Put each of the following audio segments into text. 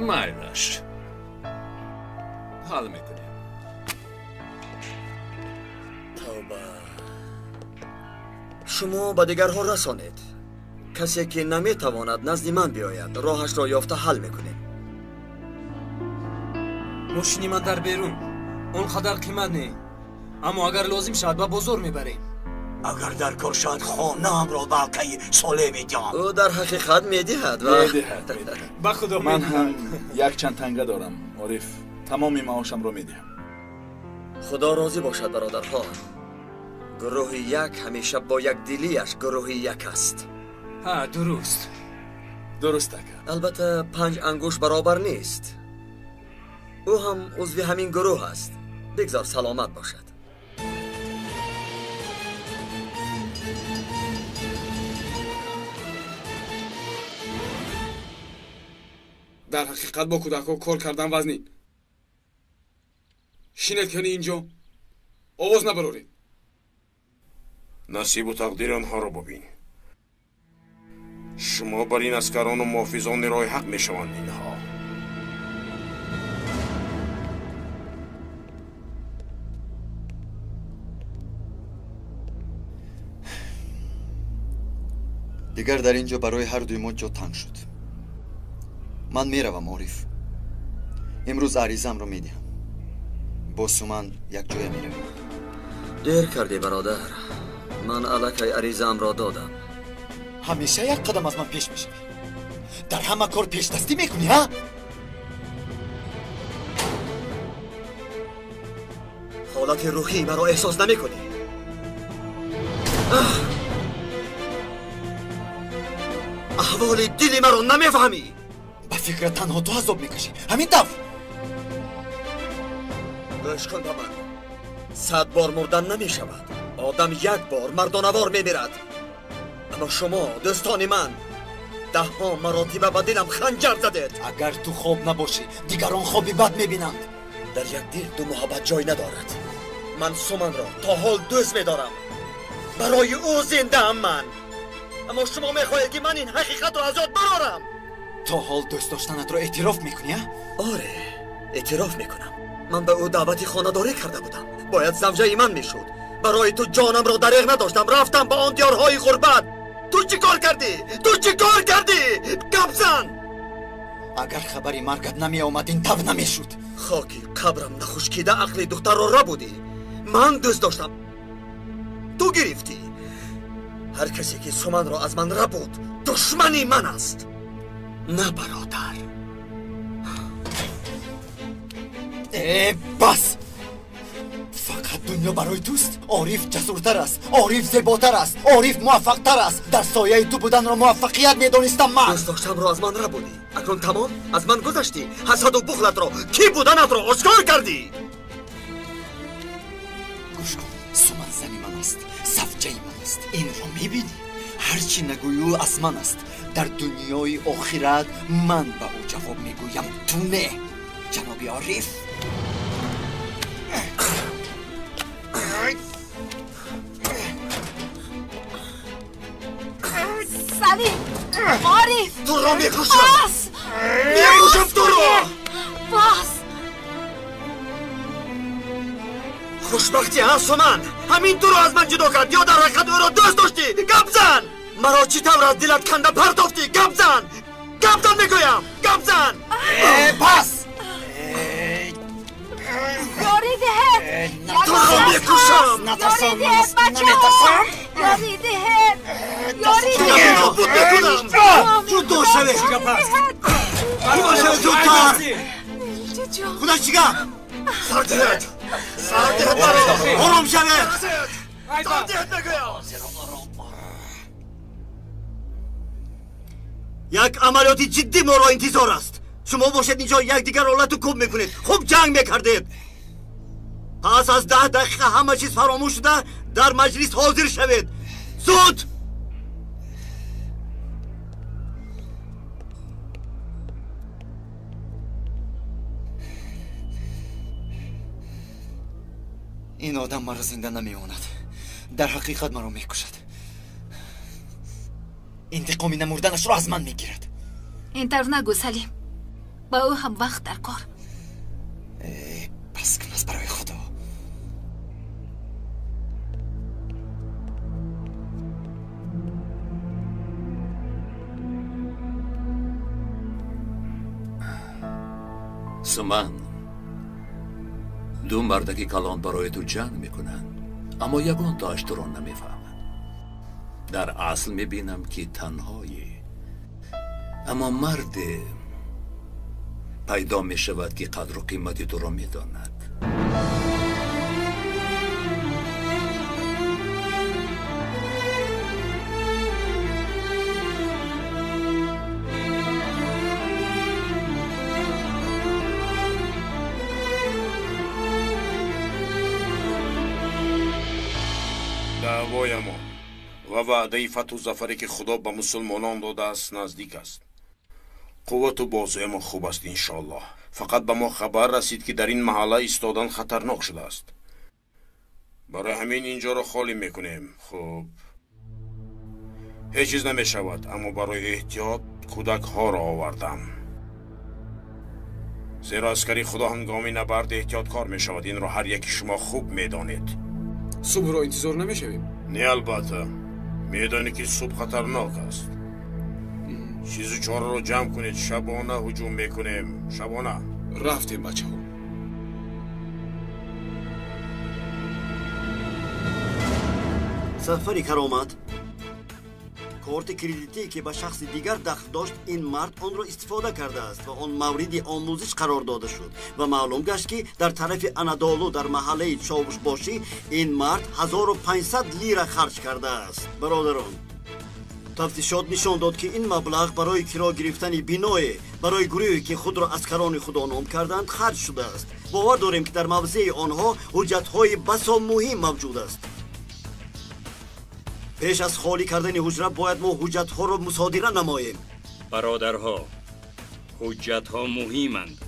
مایلش حال میکنیم. توبه. شما به دیگرها رسانید. کسی که نمیتواند نزد من بیاید راهش را یافته حل میکنیم. ماشین من در بیرون اونقدر قیمت نی، اما اگر لازم شد با بزرگ میبریم. اگر در کار شد خانم را باقی ساله میدیم. او در حقیقت میدهد با خدا من هم یک چند تنگه دارم عارف، تمام معاشم رو میدهم. خدا راضی باشد برادرها. گروه یک همیشه با یک دلیش گروه یک است. ها درست اکا. البته 5 انگوش برابر نیست. او هم عضو همین گروه است. بگذار سلامت باشد. در حقیقت با کودک‌ها کار کردن وزنی. شینید کنی اینجا آواز نبرارید. نصیب و تقدیر آنها را ببین. شما بر این اسکران و محافظان راه حق میشوند. اینها دیگر در اینجا برای هر دوی ما جا تنگ شد. من میروم عارف. امروز عریضم رو میدهم. با سومن یک جای میروم. دیر کردی برادر. من الکی عریضم را دادم. همیشه یک قدم از من پیش میشی. در همه کار پیش دستی میکنی ها؟ حالت روحی مرا احساس نمیکنی. احوال دلی مرا نمیفهمی. به فکر تنها تو عذاب میکشی. همین طور. گوش کن به من. 100 بار مردن نمیشود. آدم یک بار مردانوار میمیرد. اما شما دوستان من 10 مراتب به دلم خنجر زدید. اگر تو خواب نباشی دیگران خوابی بد میبینند. در یک دل دو محبت جای ندارد. من سومن را تا حال دوست میدارم. برای او زنده ام من. اما شما میخواهید که من این حقیقت را از یاد برارم. تا حال دوست داشتنت را اعتراف میکنی؟ آره اعتراف میکنم. من به او دعوت خانه‌داری کرده بودم. باید زوجه من میشد. برای تو جانم را دریغ نداشتم. رفتم به آن دیارهای غربت. تو چی کار کردی؟ گپ زن. اگر خبری مرگت نمی آمد این طور نمیشد. خاکی قبرم نخشکیده عقل دختر را بودی. من دوست داشتم تو گرفتی. هر کسی که سومن را از من بود دشمنی من است. نه برادر. بس. فقط دنیا برای توست. عارف جسورتر است. عارف زیباتر است. عارف موفقتر است. در سایه تو بودن را موفقیت میدانستم من. دوست داشتم را از من بودی. اکنون تمام از من گذشتی. حسد و بخلت را کی بودنت را آشکار کردی. گوش کن. سومن زنی من است. زوجه من است. این را میبینی؟ هرچی نگویی از من است. در دنیای آخرت من به او جواب میگویم تو نه. جناب عارف. سلیم عارف تو را میکشم. میکشم تو را. باز خوشبختی ها سومن. همین تو را از من جدا کرد یا در حقیقت او را دوست داشتی؟ گپ زن. مرا چی طور از دلت کنده پرتافتی؟ گپ زن میگویم. گپ زن. پس یاری دهد. تو را میکشم. یاری دهد بچه ها. یاری دهد. تو نابود میکنم. تو دو شوه. تو شوه زودتر. خدا چیگه؟ سر دهد برای آرام شوه. سر دهد میگویم. یک عملیاتی جدی ما را انتظار است. شما باشد اینجا یک دیگر حالت رو کب میکنید. خوب جنگ میکردید. پس از 10 دقیقه همه چیز فراموش شده در مجلس حاضر شوید. زود. این آدم مرا زنده نمیماند. در حقیقت مرا میکشد. انتقامی نمردنش را از من میگیرد. این طور نگو سلیم. با او هم وقت در کار. بس کن از برای خدا. سومن، دو مردکی کلان برای تو جنگ میکنن، اما یگان تاش تو رو نمیفهمن. در اصل میبینم که تنهایی، اما مرد پیدا میشود که قدر و قیمتی تو رو میداند. دعوای ما و وعده فتح و ظفری که خدا به مسلمانان داده است نزدیک است. قوت و بازوی ما خوب است انشاءالله. فقط به ما خبر رسید که در این محله ایستادن خطرناک شده است. برای همین اینجا را خالی میکنیم. خب هیچ چیز نمی شود، اما برای احتیاط کودک ها را آوردم. زیرا عسکری خدا هنگامی نبرد احتیاط کار می شود. این را هر یکی شما خوب می دانید. صبح را انتظار نمی شویم؟ نه البته. می دانی که صبح خطرناک است. چیز چهار رو جمع کنید، شبانه هجوم میکنیم. شبانه رفتیم بچه ها. سفری کرامت، کارت کردیتی که به شخص دیگر دخل داشت این مرد آن را استفاده کرده است و آن مورد آموزش قرار داده شد و معلوم گشت که در طرف انادولو در محله چاوش باشی این مرد 1500 لیره خرج کرده است. برادران، تفتیشات نشان داد که این مبلغ برای کرا گرفتن بینای برای گروهی که خود را اسکران خدا نام کردند خرج شده است. باور داریم که در موضع آنها حجت‌های بسا مهم موجود است. پیش از خالی کردن حجره باید ما حجت‌ها را مصادره نماییم. برادرها، حجت‌ها مهمند،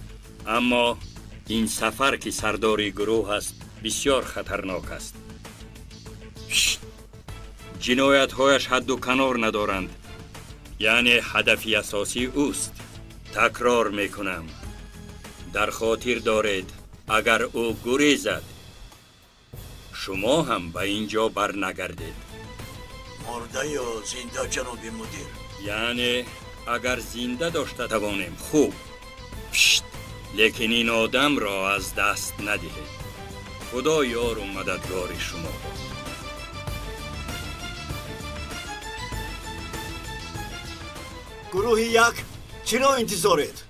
اما این سفر که سرداری گروه است بسیار خطرناک است. جنایت‌هایش حد و کنار ندارند، یعنی هدفی اساسی اوست. تکرار میکنم، در خاطر دارید اگر او گریزد شما هم به اینجا برنگردید. مرده یا زنده جناب مدیر؟ یعنی اگر زنده داشته توانیم خوب، لیکن این آدم را از دست ندهید. خدا یار و مددگار شما باد. گروه یک، چرا انتظارید؟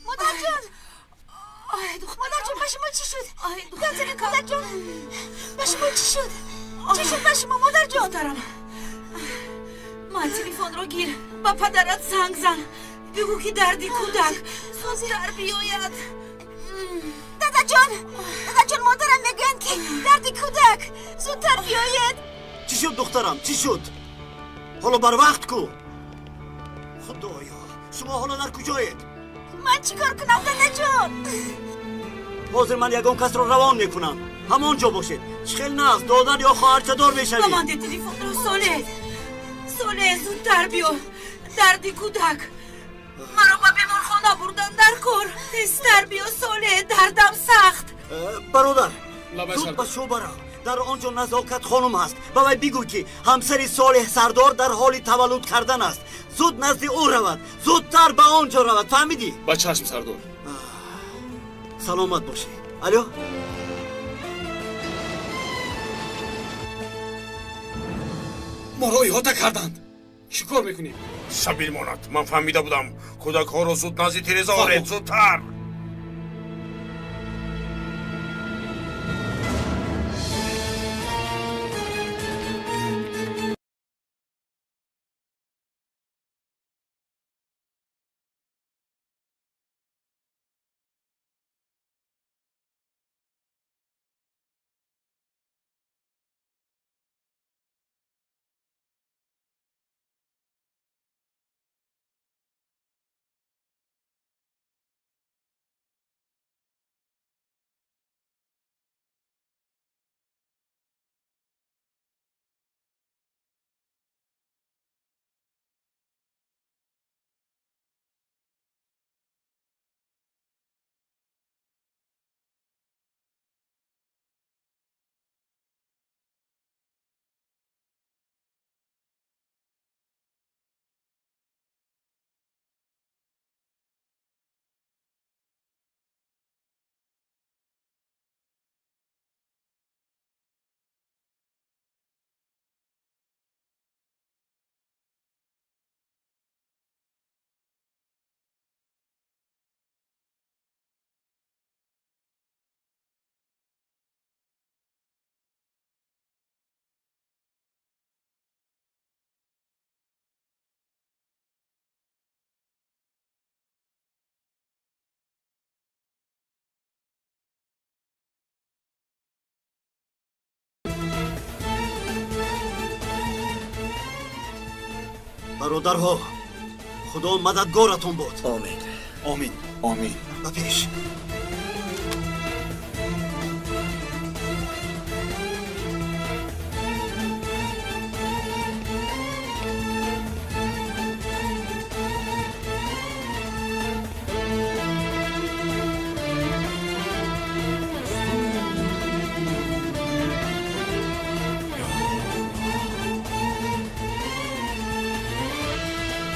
مادر جان به شما چی شد؟ دادزنی مادر جان به شما چی شد؟ چی شد به شما مادر جان؟ دخترم من تلفن رو گیر با پدرت زنگ زن بگو که دردی کودک زودتر بیاید. دادا جان مادرم میگن که دردی کودک زودتر بیاید. چی شد دخترم؟ چی شد؟ حالا بر وقت کو. خدایا شما حالا در کجایید؟ من چیکار کنم دادا جان؟ حاضر من یگان کس رو روان میکنم. همانجا باشید. خیلی ناز دادن یا خواهرچه‌دار میشوید. ببنده تلفن رو. ساله زودتر بیا. دردی کودک مرا با بیمارخانه بردن در کار. تستر بیا ساله، دردم سخت. برادر زود به شو برا. در آنجا نزاکت خانم هست. با وی بگو که همسر صالح سردار در حال تولد کردن است. زود نزد او رود. زودتر به آنجا رود. فهمیدی؟ با چشم سردار. سلامت باشی. الو ما را احاطه کردند. چی کار میکنیم؟ سبیل ماند. من فهمیده بودم. کودک ها رو زود نزد تریزا آورید. زودتر. برادرها خدا مددگارتون بود. آمین. آمین. آمین. به پیش.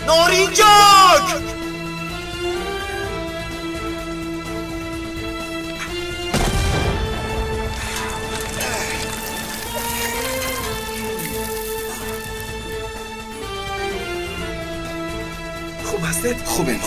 نارنجک! خوب هستید؟ خوبه.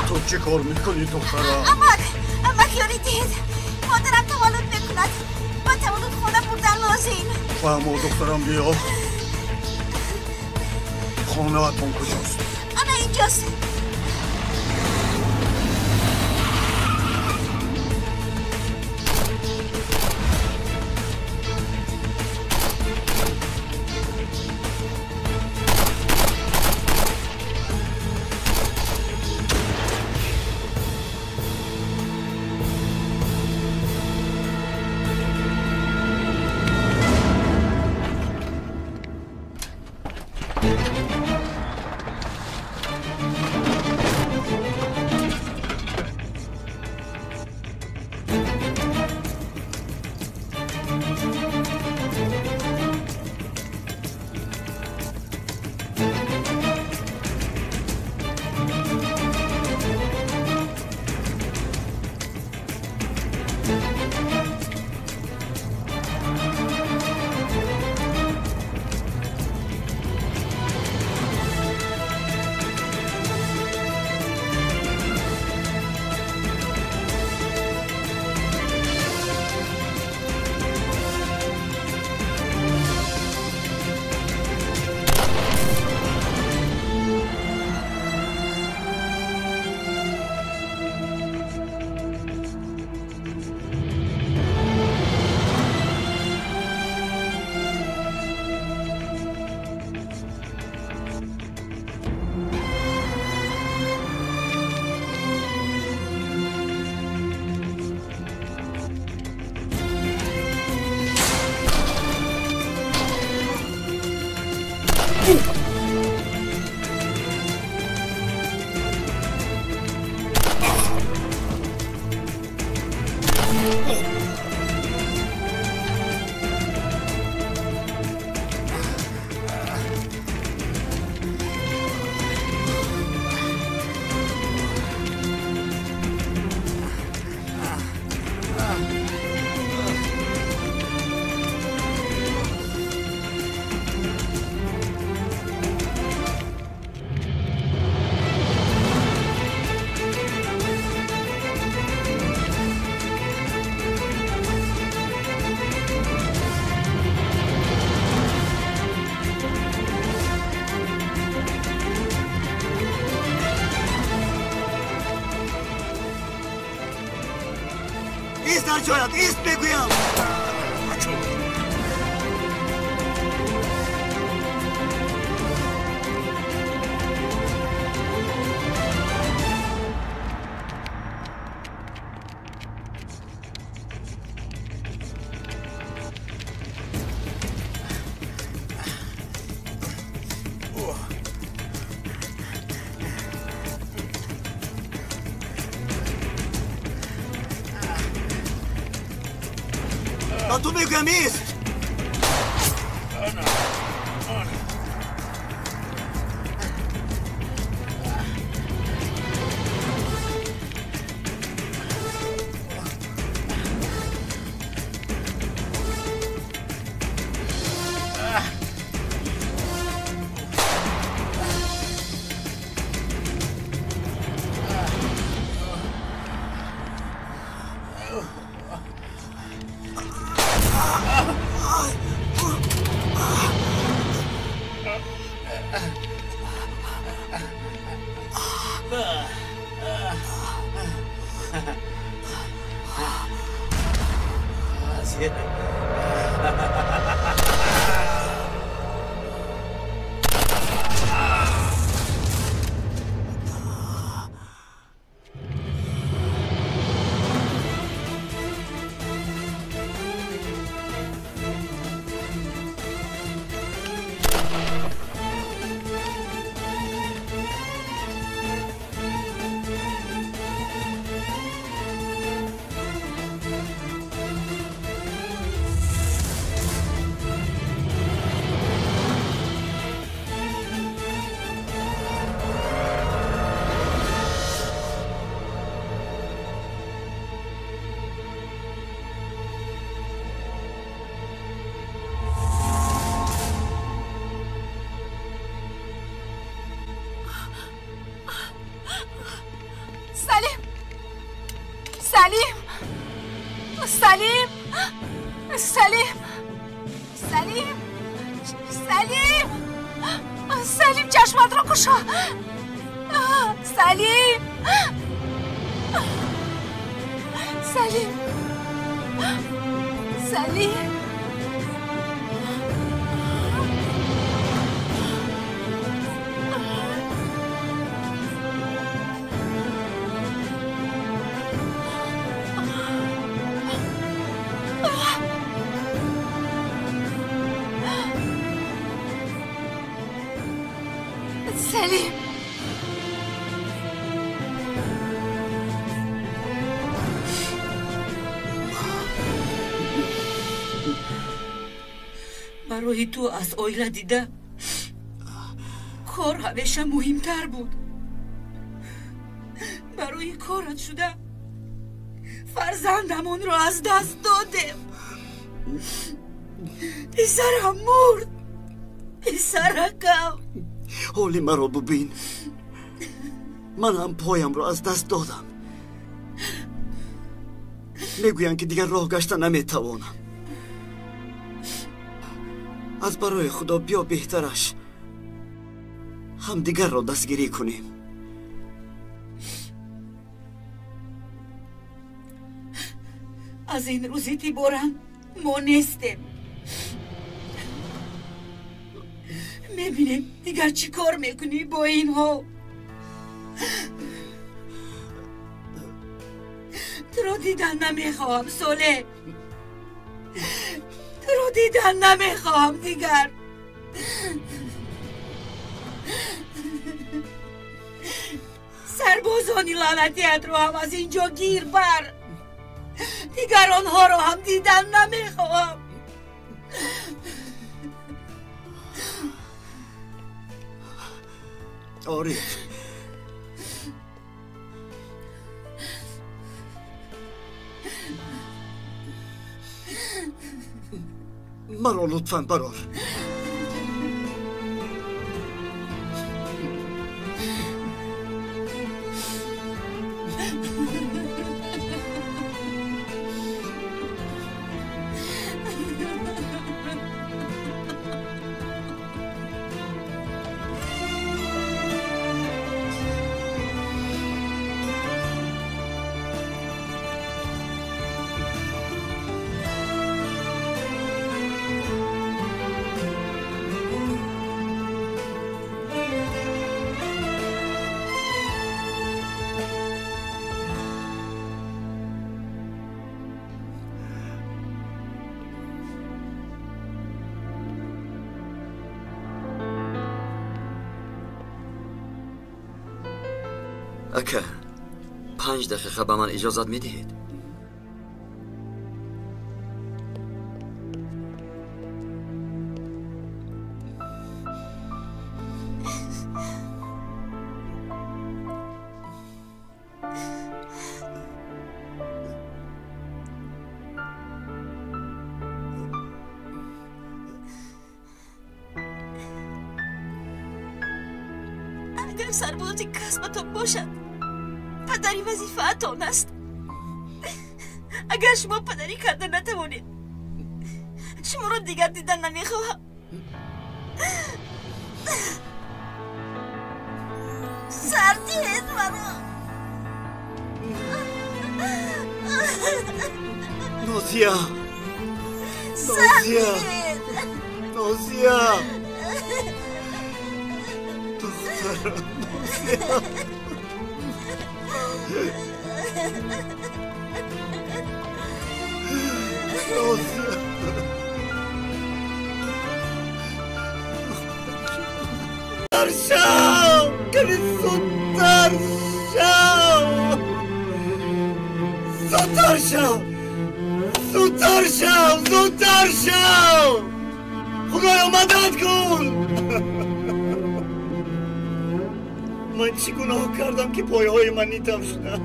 تو چه کار میکنی دخترم؟ امک یاریدید مادرم تولد میکند و تولد خونه بردن لازم. فهمو دخترم بیا. خانه اتون کجاست؟ انا اینجاست. ایست در جایت، ایست بگویم. تو بگم ایست. سلیم چشمت رو گشا. سلیم سلیم سلیم سلیم برای تو از اویلا دیده کار همیشه مهمتر بود. برای کارت شده فرزندمون رو از دست دادیم. پسرم مرد، پسرکم. حالی مرا ببین، من هم پایم رو از دست دادم. میگوین که دیگر راه گشتن نمیتوانم. از برای خدا بیا بهترش هم دیگر را دستگیری کنیم. از این روزی تیبورن ما نیستیم. میبینیم دیگر چی کار میکنی با اینها. تو رو دیدن نمیخواهم سوله، تو رو دیدن نمیخواهم دیگر. سربازانی لعنتیت رو هم از اینجا گیر بر. دیگر آنها رو هم دیدن نمیخواهم. عارف، مرا لطفاً برار. اکا 5 دقیقه به من اجازت میدهید؟ اگر سربازی کسبتان باشد پدری وظیفه‌تان است. اگر شما پدری کردن نتوانید شما را دیگر دیدن نمیخواهم. سردید مرا. نازیا دخترم زودتر شو خدایا مدد کن. من چی گناه کردم که پایهای من نیتم شدن؟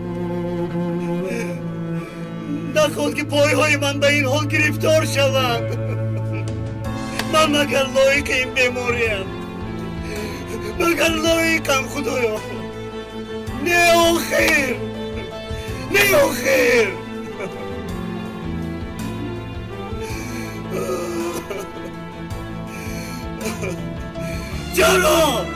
نخواد که پایهای من به این حال گرفتار شوند. من مگر لایق این بیماریم؟ مگر لایقم خدایا؟ نه آخر چرا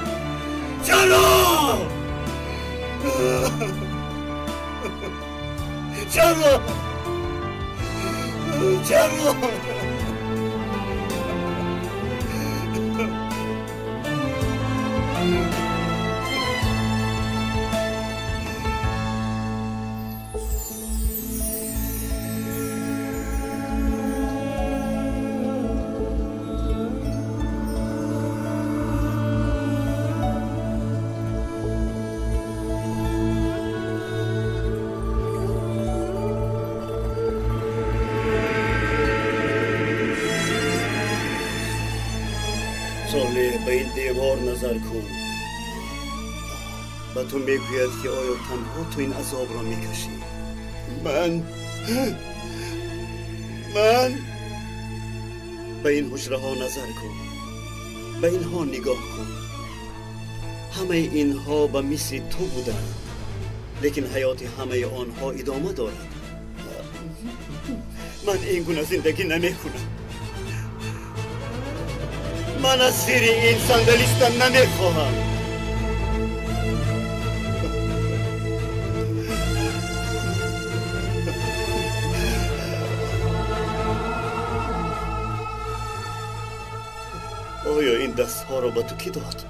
صالح به این دیوار نظر کن. به تو میگوید که آیا تنها تو این عذاب را میکشی؟ من به این حجره ها نظر کن، به اینها نگاه کن. همه اینها به مثل تو بودند، لیکن حیات همه آنها ادامه دارد. من این گونه زندگی نمیکنم. من از زیر این صندلیستان نمیخواهم. آیا این دستها را به تو کی داد؟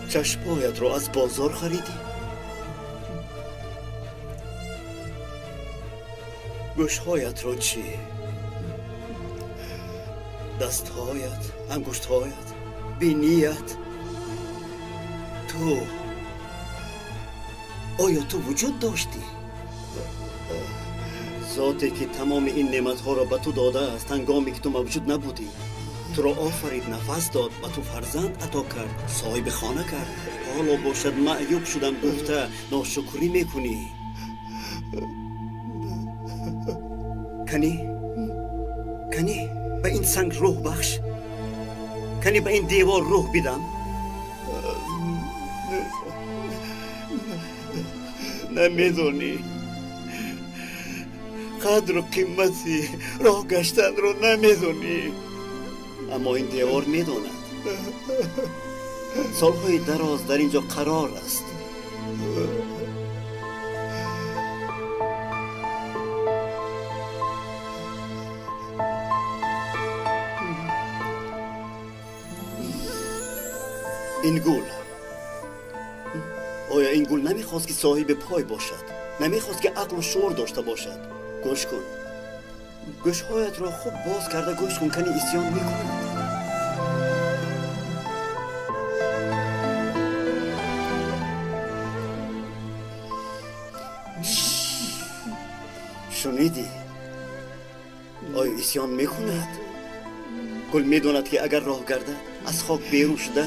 چشمهایت را از بازار خریدی؟ گوشهایت را چی؟ دستهایت، انگشتهایت، بینیت. تو آیا تو وجود داشتی؟ ذاتی که تمام این نعمتها را به تو داده است هنگامی که تو موجود نبودی. تو را آفرید، نفس داد، به تو فرزند عطا کرد، صاحب خانه کرد. حالا باشد معیوب شدم گفته ناشکری میکنی. کنی به این سنگ روح بخش، کنی به این دیوار روح بدم. نمیدونی قدر و قیمتی راه گشتن رو نمیدونی، اما این دیوار میدوند. سالهای دراز در اینجا قرار است. این گل، آیا این گل نمیخواست که صاحب پای باشد؟ نمیخواست که عقل و شعور داشته باشد؟ گوش کن، گوشهایت را خوب باز کرده گوش کن، کنی اسیان میکند. شنیدی؟ آیا اسیان میکند؟ گل میدوند که اگر راه گردد از خاک بیرون شده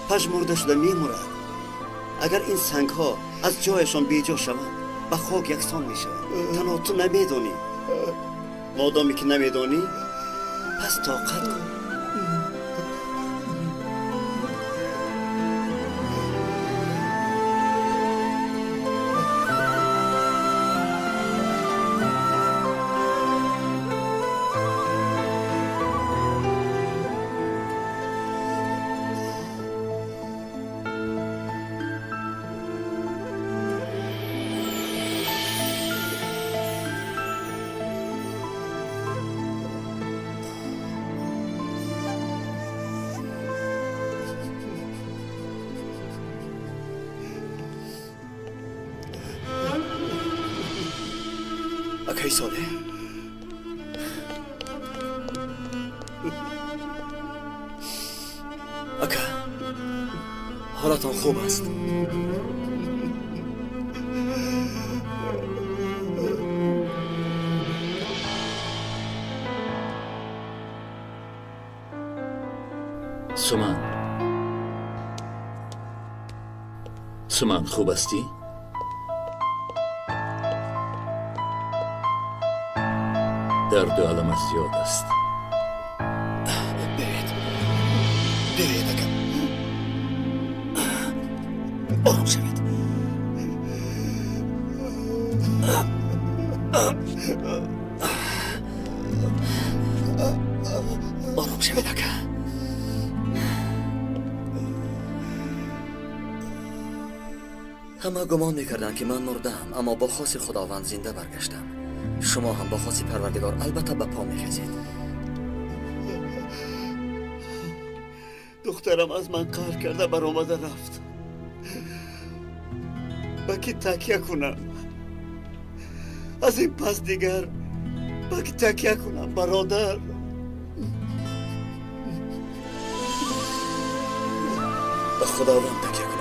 پژمرده شده میمورد. اگر این سنگ ها از جایشان بیجا شوند به خاک یکسان میشوند. تنها تو نمیدونی. مادامی که نمیدونی پس طاقت کن. اکی ساله اکا حالتان خوب است. سومن خوب هستی؟ درد و علامت زیاد است. برید اکا آرام شوید. آرام شوید اکا. همه گمان میکردن که من مردم، اما با خواست خداوند زنده برگشتم. شما هم با خواست پروردگار البته به پا میخیزید. دخترم از من قهر کرده برآمده رفت. به کی تکیه کنم؟ از این پس دیگر به کی تکیه کنم برادر؟ به خداوند تکیه کنم.